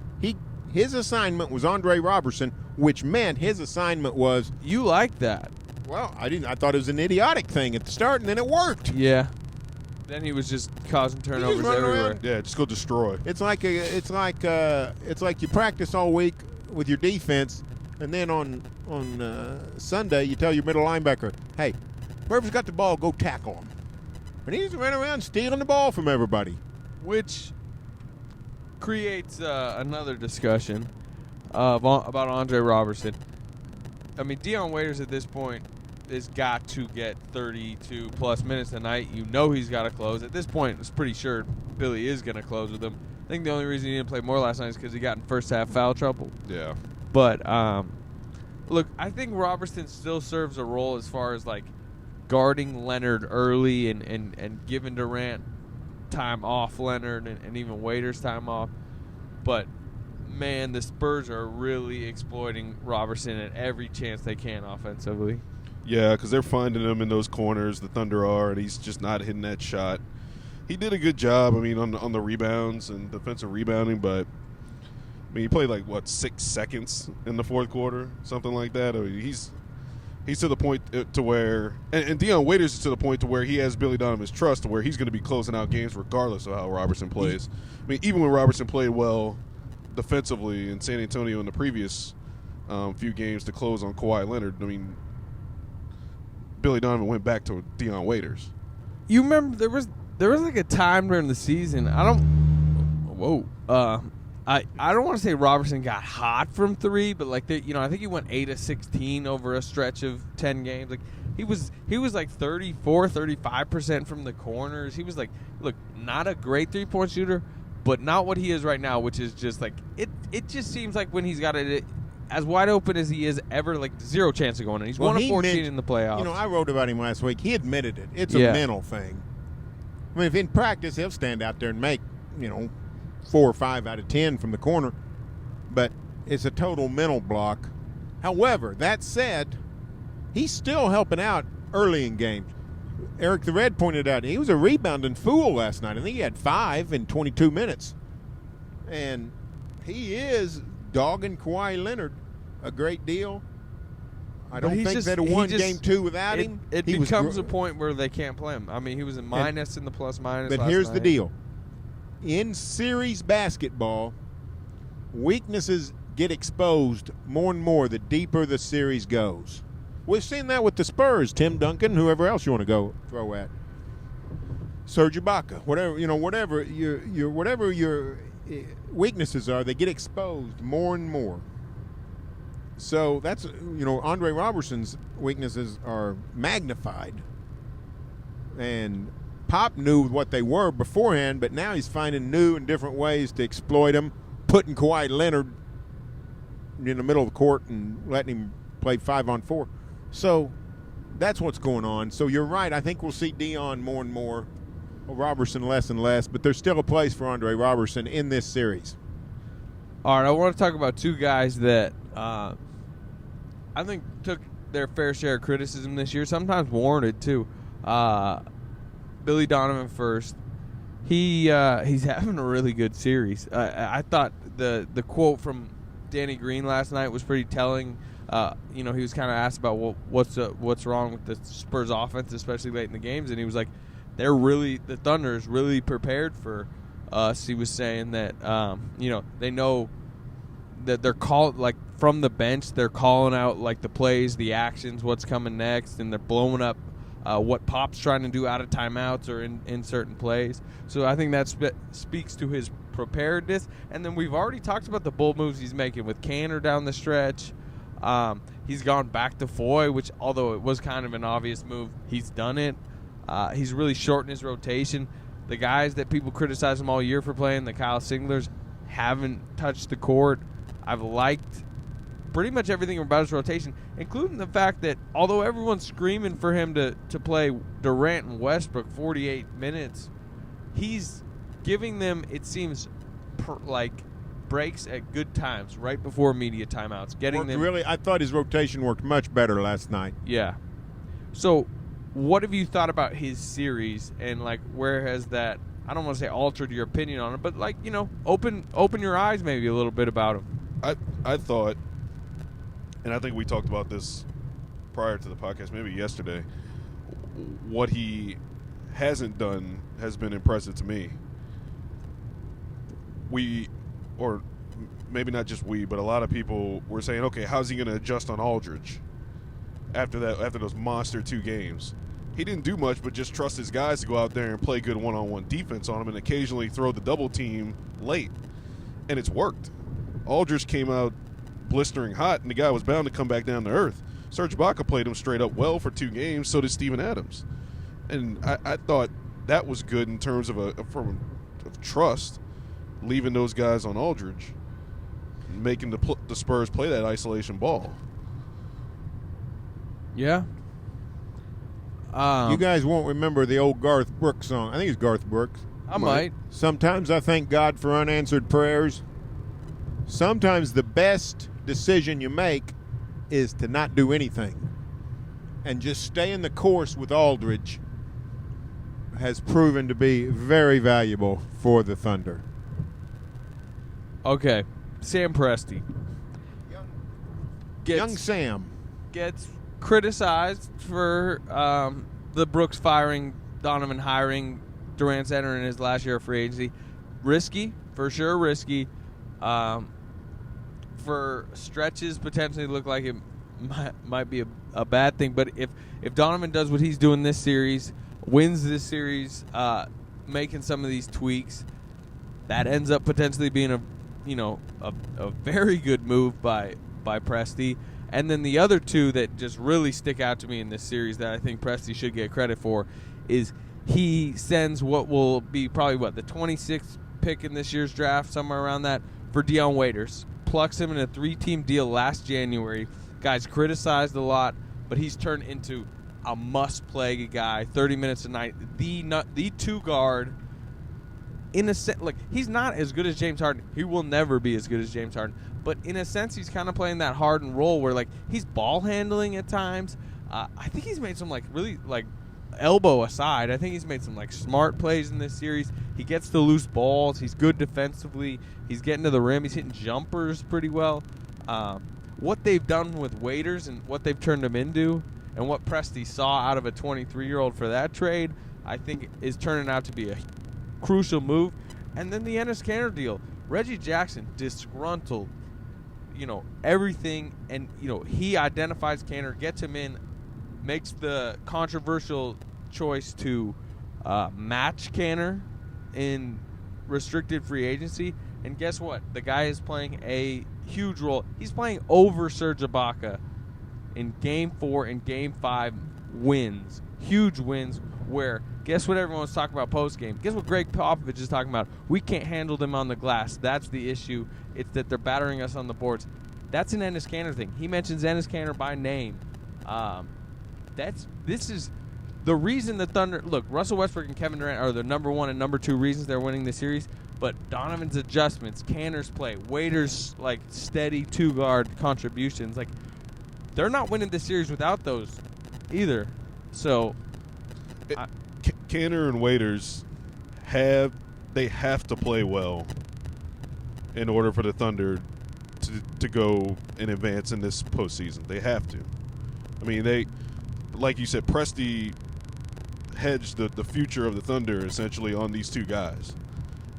Speaker 2: His assignment was Andre Robertson, which meant his assignment was...
Speaker 3: You like that.
Speaker 2: Well, I didn't. I thought it was an idiotic thing at the start, and then it worked.
Speaker 3: Yeah. Then he was just causing turnovers everywhere.
Speaker 4: Yeah, just go destroy.
Speaker 2: It's like you practice all week with your defense, and then on Sunday you tell your middle linebacker, "Hey, whoever's got the ball, go tackle him." And he's running around stealing the ball from everybody.
Speaker 3: Which creates another discussion about Andre Robertson. I mean, Dion Waiters at this point has got to get 32-plus minutes a night. You know he's got to close. At this point, it's pretty sure Billy is going to close with him. I think the only reason he didn't play more last night is because he got in first-half foul trouble.
Speaker 4: Yeah.
Speaker 3: But, look, I think Robertson still serves a role as far as, like, guarding Leonard early and giving Durant time off Leonard and even Waiters time off. But, man, the Spurs are really exploiting Robertson at every chance they can offensively.
Speaker 4: Yeah, because they're finding him in those corners, the Thunder are, and he's just not hitting that shot. He did a good job, I mean, on the rebounds and defensive rebounding, but, I mean, he played like, 6 seconds in the fourth quarter, something like that. I mean, he's to the point to where – and Dion Waiters is to the point to where he has Billy Donovan's trust to where he's going to be closing out games regardless of how Robertson plays. I mean, even when Robertson played well defensively in San Antonio in the previous few games to close on Kawhi Leonard, I mean, Billy Donovan went back to Dion Waiters.
Speaker 3: You remember there was like a time during the season. I don't want to say Robertson got hot from three, but like I think he went 8 of 16 over a stretch of 10 games. Like he was like 35% from the corners. He was like, look, not a great 3-point shooter, but not what he is right now, which is just like it just seems like when he's got it as wide open as he is ever, like zero chance of going in. He's 1 of 14 in the playoffs.
Speaker 2: I wrote about him last week. He admitted it. It's a mental thing. I mean, if in practice he'll stand out there and make 4 or 5 out of 10 from the corner, but it's a total mental block. However, that said, he's still helping out early in games. Eric the Red pointed out he was a rebounding fool last night. I think he had 5 in 22 minutes. And he is dogging Kawhi Leonard a great deal. I don't think they'd have won game 2 without him.
Speaker 3: It becomes a point where they can't play him. I mean, he was in minus in the plus-minus
Speaker 2: But
Speaker 3: last
Speaker 2: here's
Speaker 3: night.
Speaker 2: the deal. In series basketball, weaknesses get exposed more and more the deeper the series goes. We've seen that with the Spurs, Tim Duncan, whoever else you want to go throw at. Serge Ibaka, whatever your weaknesses are, they get exposed more and more. So that's, Andre Robertson's weaknesses are magnified. And Pop knew what they were beforehand, but now he's finding new and different ways to exploit them, putting Kawhi Leonard in the middle of the court and letting him play 5-on-4. So that's what's going on. So you're right. I think we'll see Dion more and more, Robertson less and less, but there's still a place for Andre Robertson in this series.
Speaker 3: All right, I want to talk about 2 guys that I think took their fair share of criticism this year, sometimes warranted too. Billy Donovan first. He's having a really good series. I thought the quote from Danny Green last night was pretty telling. He was kind of asked about what's wrong with the Spurs offense, especially late in the games, and he was like, the Thunder is really prepared for us. He was saying that they know that they're from the bench, they're calling out like the plays, the actions, what's coming next, and they're blowing up what Pop's trying to do out of timeouts or in certain plays. So I think that speaks to his preparedness. And then we've already talked about the bold moves he's making with Kanter down the stretch. He's gone back to Foy, which although it was kind of an obvious move, he's done it. He's really shortened his rotation. The guys that people criticize him all year for playing, the Kyle Singlers, haven't touched the court. I've liked pretty much everything about his rotation, including the fact that although everyone's screaming for him to play Durant and Westbrook 48 minutes, he's giving them, it seems, breaks at good times right before media timeouts.
Speaker 2: I thought his rotation worked much better last night.
Speaker 3: Yeah. So what have you thought about his series, and where has that, I don't want to say altered your opinion on it, but open your eyes maybe a little bit about him?
Speaker 4: I thought, and I think we talked about this prior to the podcast, maybe yesterday, what he hasn't done has been impressive to me. Or maybe not just we, but a lot of people were saying, okay, how's he going to adjust on Aldridge after those monster 2 games? He didn't do much but just trust his guys to go out there and play good one-on-one defense on him and occasionally throw the double team late. And it's worked. Aldridge came out blistering hot, and the guy was bound to come back down to earth. Serge Ibaka played him straight up well for 2 games, so did Steven Adams. And I thought that was good in terms of trust, leaving those guys on Aldridge, making the Spurs play that isolation ball.
Speaker 3: Yeah.
Speaker 2: You guys won't remember the old Garth Brooks song. I think it's Garth Brooks.
Speaker 3: I might.
Speaker 2: Sometimes I thank God for unanswered prayers. Sometimes the best decision you make is to not do anything and just stay in the course with Aldridge has proven to be very valuable for the Thunder.
Speaker 3: Okay, Sam Presti.
Speaker 2: Young Sam
Speaker 3: gets criticized for the Brooks firing, Donovan hiring, Durant's entering his last year of free agency. Risky, for sure risky. For stretches, potentially look like it might be a bad thing. But if Donovan does what he's doing this series, wins this series, making some of these tweaks, that ends up potentially being a very good move by Presti. And then the other 2 that just really stick out to me in this series that I think Presti should get credit for is he sends what will be probably the 26th pick in this year's draft, somewhere around that, for Dion Waiters. Plucks him in a 3-team deal last January. Guy's criticized a lot, but he's turned into a must-play guy, 30 minutes a night, the 2 guard. In a sense, he's not as good as James Harden. He will never be as good as James Harden. But in a sense, he's kind of playing that Harden role where he's ball handling at times. I think he's made some really elbow aside. I think he's made some smart plays in this series. He gets the loose balls. He's good defensively. He's getting to the rim. He's hitting jumpers pretty well. What they've done with Waiters and what they've turned him into, and what Presti saw out of a 23-year-old for that trade, I think is turning out to be a crucial move. And then the Enes Kanter deal. Reggie Jackson, disgruntled, everything, and he identifies Kanter, gets him in, makes the controversial choice to match Kanter in restricted free agency, and guess what? The guy is playing a huge role. He's playing over Serge Ibaka in Game 4 and Game 5 wins, huge wins, where guess what everyone's talking about post-game? Guess what Greg Popovich is talking about? We can't handle them on the glass. That's the issue. It's that they're battering us on the boards. That's an Enes Kanter thing. He mentions Enes Kanter by name. This is the reason the Thunder... Look, Russell Westbrook and Kevin Durant are the number 1 and number 2 reasons they're winning the series, but Donovan's adjustments, Kanter's play, Waiters' steady 2-guard contributions, they're not winning the series without those either. So...
Speaker 4: Kanter and Waiters have to play well in order for the Thunder to go and advance in this postseason. They have to. I mean, they, like you said, Presti hedged the future of the Thunder essentially on these 2 guys.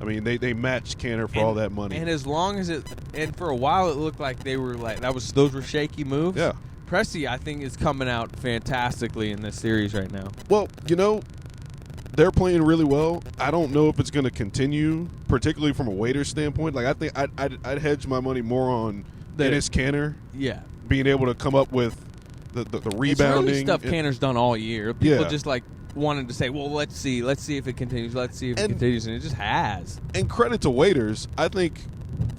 Speaker 4: I mean, they matched Kanter for all that money.
Speaker 3: And as long as and for a while it looked like they were those were shaky moves.
Speaker 4: Yeah.
Speaker 3: Presti, I think, is coming out fantastically in this series right now.
Speaker 4: Well, they're playing really well. I don't know if it's going to continue, particularly from a Waiters standpoint. I think I'd hedge my money more on Enes Kanter.
Speaker 3: Yeah.
Speaker 4: Being able to come up with the rebounding.
Speaker 3: It's really stuff Kanter's done all year. People just wanted to say, well, let's see if it continues. Let's see if it continues, and it just has.
Speaker 4: And credit to Waiters. I think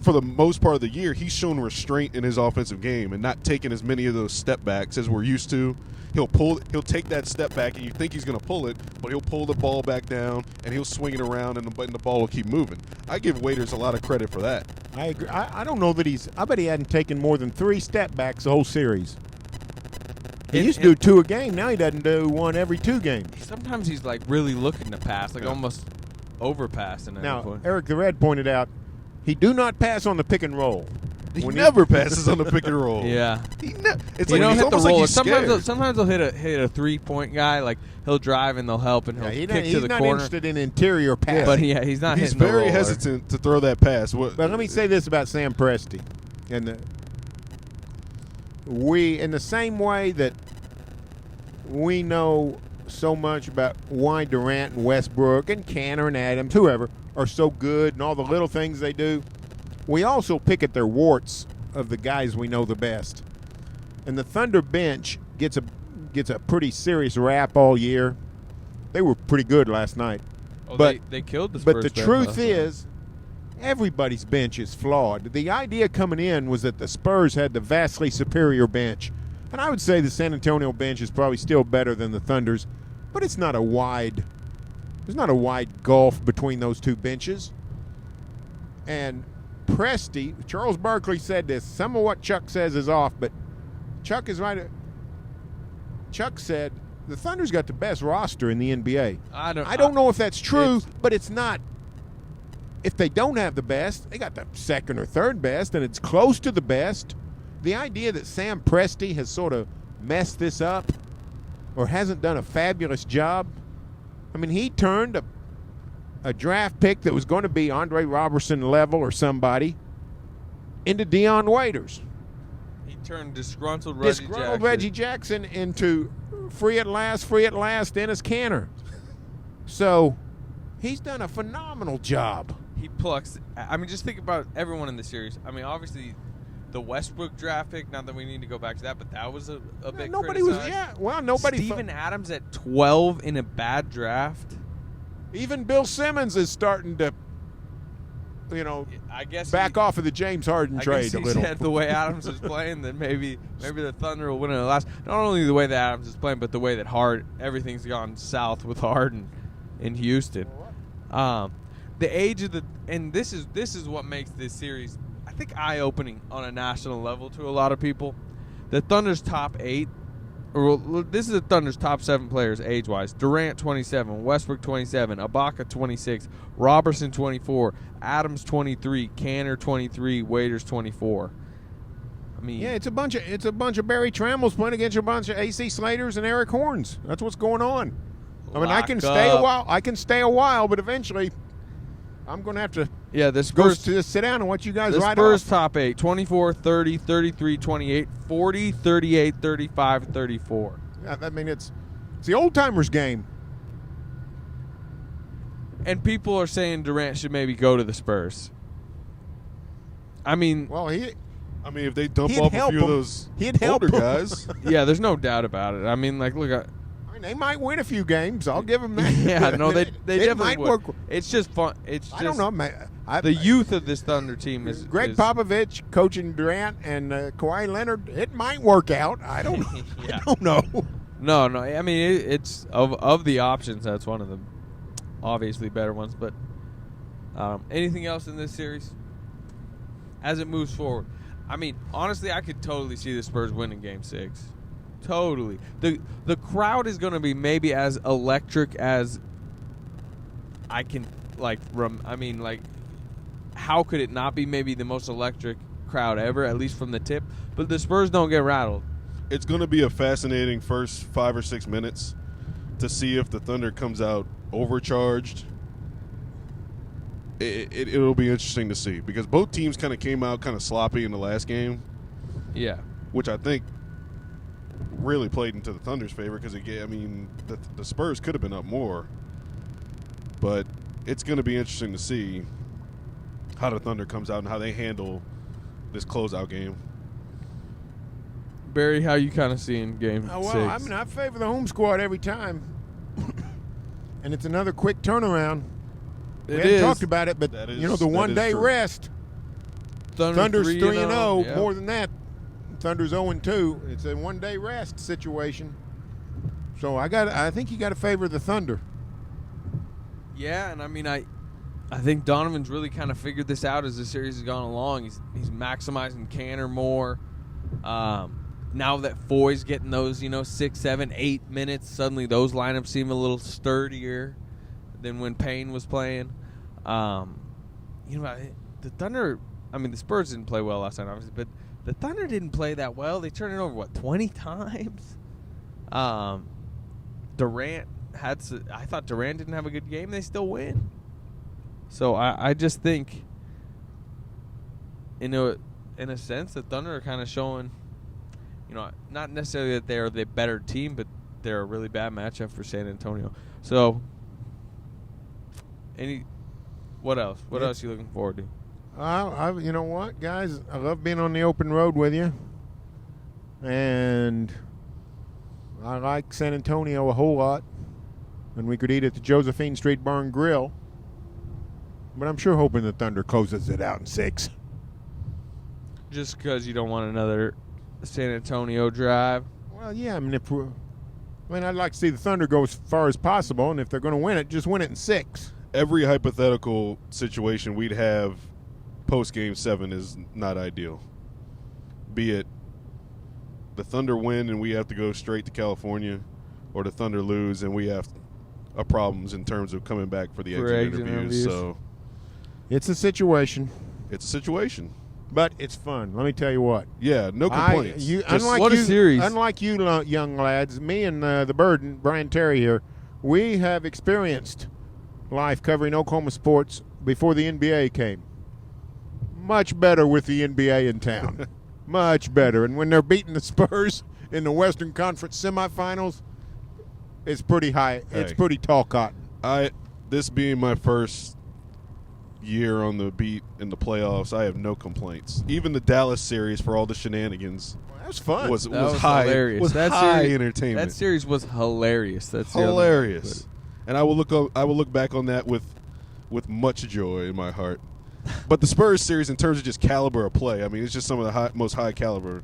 Speaker 4: for the most part of the year, he's shown restraint in his offensive game and not taking as many of those step backs as we're used to. He'll take that step back, and you think he's going to pull it, but he'll pull the ball back down, and he'll swing it around, and the ball will keep moving. I give Waiters a lot of credit for that.
Speaker 2: I agree. I don't know that I bet he hadn't taken more than 3 step backs the whole series. He used to do 2 a game. Now he doesn't do 1 every 2 games.
Speaker 3: Sometimes he's like really looking to pass, like almost overpassing.
Speaker 2: Now, Eric the Red pointed out he do not pass on the pick and roll.
Speaker 4: He never passes on the pick and roll.
Speaker 3: Yeah,
Speaker 4: it's
Speaker 3: you
Speaker 4: like
Speaker 3: don't
Speaker 4: he's
Speaker 3: hit the
Speaker 4: almost like
Speaker 3: roll.
Speaker 4: he's scared.
Speaker 3: Sometimes they'll hit a 3-point guy. Like he'll drive and they'll help and he'll kick to the
Speaker 2: he's not
Speaker 3: corner.
Speaker 2: interested in interior passing.
Speaker 3: But he's not.
Speaker 4: He's
Speaker 3: hitting the
Speaker 4: very
Speaker 3: roller.
Speaker 4: hesitant to throw that pass.
Speaker 2: But let me say this about Sam Presti, and we, in the same way that we know so much about why Durant and Westbrook and Kanter and Adams, whoever, are so good and all the little things they do, we also pick at their warts of the guys we know the best. And the Thunder bench gets a pretty serious rap all year. They were pretty good last night.
Speaker 3: Oh,
Speaker 2: but
Speaker 3: they killed the Spurs.
Speaker 2: But the truth is, everybody's bench is flawed. The idea coming in was that the Spurs had the vastly superior bench. And I would say the San Antonio bench is probably still better than the Thunder's, but there's not a wide gulf between those 2 benches. And Presti, Charles Barkley said this. Some of what Chuck says is off, but Chuck is right. Chuck said the Thunder's got the best roster in the NBA. I don't know if that's true, but it's not. If they don't have the best, they got the 2nd or 3rd best, and it's close to the best. The idea that Sam Presti has sort of messed this up or hasn't done a fabulous job. I mean, he turned a draft pick that was going to be Andre Robertson level or somebody into Dion Waiters.
Speaker 3: He turned disgruntled
Speaker 2: Reggie Jackson into free at last, Enes Kanter. So he's done a phenomenal job.
Speaker 3: He plucks. I mean, just think about everyone in the series. I mean, obviously, the Westbrook draft pick. Not that we need to go back to that, but that was a bit.
Speaker 2: Nobody
Speaker 3: criticized.
Speaker 2: nobody.
Speaker 3: Steven Adams at 12 in a bad draft.
Speaker 2: Even Bill Simmons is starting to,
Speaker 3: I guess
Speaker 2: back off of the James Harden trade a little.
Speaker 3: Said the way Adams is playing, then maybe the Thunder will win in the last. Not only the way that Adams is playing, but the way that everything's gone south with Harden in Houston. The age of and this is what makes this series, I think, eye-opening on a national level to a lot of people. The Thunder's top 8. This is the Thunder's top 7 players age-wise. Durant, 27. Westbrook, 27. Ibaka, 26. Robertson, 24. Adams, 23. Kanter, 23. Waiters, 24. I mean,
Speaker 2: yeah, it's a bunch of Barry Trammels playing against a bunch of AC Slaters and Eric Horns. That's what's going on. I mean, I can stay a while, but eventually I'm going to have to go to sit down and watch you guys ride
Speaker 3: Spurs
Speaker 2: off.
Speaker 3: top 8, 24, 30, 33, 28, 40, 38, 35, 34.
Speaker 2: Yeah, I mean, it's the old-timers game.
Speaker 3: And people are saying Durant should maybe go to the Spurs. I mean,
Speaker 4: if they dump off a few of those older guys.
Speaker 3: Yeah, there's no doubt about it. I mean, like, look,
Speaker 2: they might win a few games. I'll give them that.
Speaker 3: Yeah, no, they definitely
Speaker 2: might
Speaker 3: would.
Speaker 2: work.
Speaker 3: It's just fun.
Speaker 2: I don't know, man.
Speaker 3: The youth of this Thunder team is
Speaker 2: Greg Popovich coaching Durant and Kawhi Leonard. It might work out. I don't know.
Speaker 3: Yeah.
Speaker 2: I don't know.
Speaker 3: No. I mean, it's of the options. That's one of the obviously better ones. But anything else in this series as it moves forward? I mean, honestly, I could totally see the Spurs winning Game 6. Totally. The crowd is going to be maybe as electric as I can, how could it not be maybe the most electric crowd ever, at least from the tip? But the Spurs don't get rattled.
Speaker 4: It's going to be a fascinating first 5 or 6 minutes to see if the Thunder comes out overcharged. It'll be interesting to see because both teams kind of came out kind of sloppy in the last game.
Speaker 3: Yeah.
Speaker 4: Which I think really played into the Thunder's favor because, the Spurs could have been up more. But it's going to be interesting to see how the Thunder comes out and how they handle this closeout game.
Speaker 3: Barry, how you kind of seeing Game 6?
Speaker 2: I favor the home squad every time. And it's another quick turnaround. We haven't talked about it, but the one-day rest. Thunder's 3-0.
Speaker 3: Yeah.
Speaker 2: More than that, Thunder's 0-2. It's a one-day rest situation. So I think you got to favor the Thunder.
Speaker 3: Yeah, and I mean, I think Donovan's really kind of figured this out as the series has gone along. He's maximizing Kanter more. Now that Foy's getting those, 6, 7, 8 minutes, suddenly those lineups seem a little sturdier than when Payne was playing. The Thunder, I mean, the Spurs didn't play well last night, obviously, but the Thunder didn't play that well. They turned it over, 20 times? Durant I thought Durant didn't have a good game. They still win. So I just think, in a sense, the Thunder are kind of showing, not necessarily that they're the better team, but they're a really bad matchup for San Antonio. So, what else? What else are you looking forward to?
Speaker 2: You know what, guys? I love being on the open road with you. And I like San Antonio a whole lot. And we could eat at the Josephine Street Bar and Grill. But I'm sure hoping the Thunder closes it out in 6.
Speaker 3: Just because you don't want another San Antonio drive?
Speaker 2: Well, yeah. I mean, I'd like to see the Thunder go as far as possible. And if they're going to win it, just win it in 6.
Speaker 4: Every hypothetical situation we'd have post-Game 7 is not ideal. Be it the Thunder win and we have to go straight to California, or the Thunder lose and we have problems in terms of coming back for the exit interviews. So
Speaker 2: it's a situation.
Speaker 4: It's a situation.
Speaker 2: But it's fun. Let me tell you what.
Speaker 4: Yeah, no complaints.
Speaker 3: What a series.
Speaker 2: Unlike you young lads, me and the Bird, Brian Terry here, we have experienced life covering Oklahoma sports before the NBA came. Much better with the NBA in town. Much better. And when they're beating the Spurs in the Western Conference semifinals, it's pretty high.
Speaker 4: Hey.
Speaker 2: It's pretty tall cotton.
Speaker 4: This being my first year on the beat in the playoffs, I have no complaints. Even the Dallas series, for all the shenanigans,
Speaker 2: That was fun.
Speaker 4: was
Speaker 3: high. Hilarious.
Speaker 4: Was
Speaker 3: that
Speaker 4: high
Speaker 3: series,
Speaker 4: entertainment.
Speaker 3: That series was hilarious. That's
Speaker 4: hilarious. And I will look back on that with much joy in my heart. But the Spurs series, in terms of just caliber of play, I mean, it's just some of the most high caliber.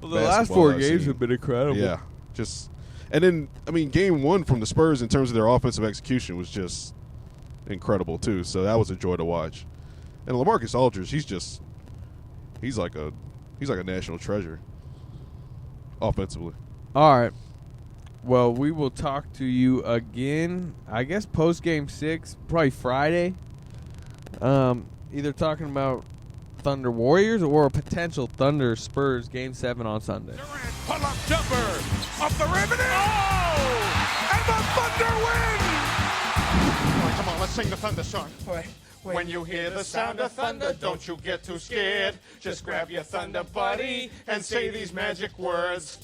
Speaker 3: Well, the last 4 games have been incredible.
Speaker 4: Yeah, and then Game 1 from the Spurs in terms of their offensive execution was just incredible too. So that was a joy to watch. And LaMarcus Aldridge, he's like a national treasure offensively.
Speaker 3: All right. Well, we will talk to you again, I guess, post-Game 6, probably Friday. Either talking about Thunder Warriors or a potential Thunder Spurs Game 7 on Sunday.
Speaker 1: Durant, pull-up jumper, up the rim, and and the Thunder win! Come on, let's sing the Thunder song. When you hear the sound of thunder, don't you get too scared. Just grab your Thunder buddy and say these magic words.